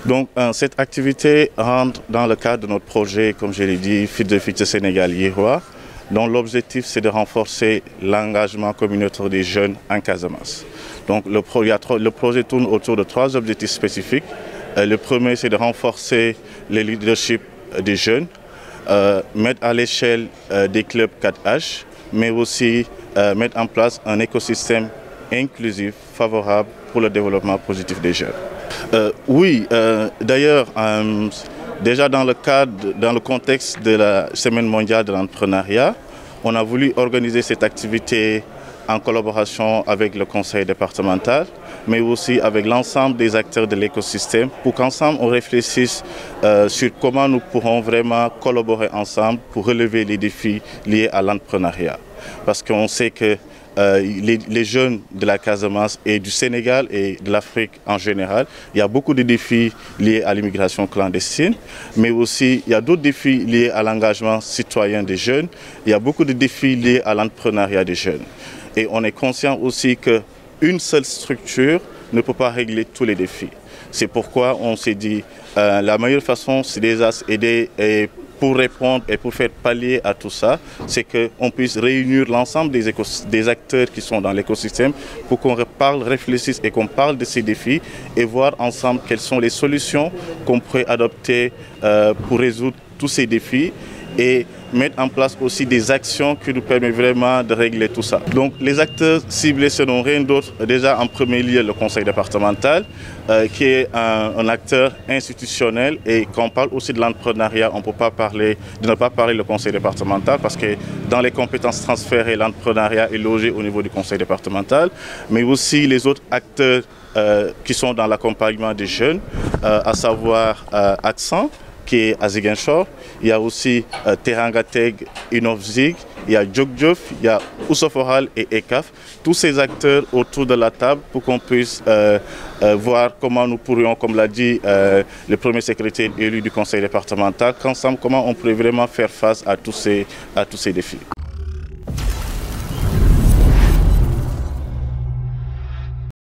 Donc, cette activité rentre dans le cadre de notre projet, comme je l'ai dit, Fit the Future Sénégal Yehoua, dont l'objectif c'est de renforcer l'engagement communautaire des jeunes en Casamance. Donc, le projet tourne autour de 3 objectifs spécifiques. Le premier, c'est de renforcer le leadership des jeunes, mettre à l'échelle des clubs 4H, mais aussi mettre en place un écosystème inclusif, favorable pour le développement positif des jeunes. D'ailleurs, déjà dans le contexte de la Semaine mondiale de l'entrepreneuriat, on a voulu organiser cette activité en collaboration avec le conseil départemental, mais aussi avec l'ensemble des acteurs de l'écosystème pour qu'ensemble on réfléchisse sur comment nous pourrons vraiment collaborer ensemble pour relever les défis liés à l'entrepreneuriat. Parce qu'on sait que les jeunes de la Casamance et du Sénégal et de l'Afrique en général, il y a beaucoup de défis liés à l'immigration clandestine, mais aussi il y a d'autres défis liés à l'engagement citoyen des jeunes, il y a beaucoup de défis liés à l'entrepreneuriat des jeunes. Et on est conscient aussi qu'une seule structure ne peut pas régler tous les défis. C'est pourquoi on s'est dit la meilleure façon, c'est déjà aider pour répondre et pour faire pallier à tout ça, c'est qu'on puisse réunir l'ensemble des acteurs qui sont dans l'écosystème pour qu'on réfléchisse et qu'on parle de ces défis et voir ensemble quelles sont les solutions qu'on pourrait adopter pour résoudre tous ces défis et mettre en place aussi des actions qui nous permettent vraiment de régler tout ça. Donc les acteurs ciblés seront rien d'autre, déjà en premier lieu le conseil départemental, qui est un acteur institutionnel, et quand on parle aussi de l'entrepreneuriat, on ne peut pas ne pas parler du conseil départemental parce que dans les compétences transférées, l'entrepreneuriat est logé au niveau du conseil départemental, mais aussi les autres acteurs qui sont dans l'accompagnement des jeunes, à savoir Accent, qui est à Ziguinchor. Il y a aussi Terangateg, Innovzig, il y a Djokdjof, il y a Oussoforal et ECAF. Tous ces acteurs autour de la table pour qu'on puisse voir comment nous pourrions, comme l'a dit le premier secrétaire élu du conseil départemental, qu'ensemble, comment on pourrait vraiment faire face à tous ces défis.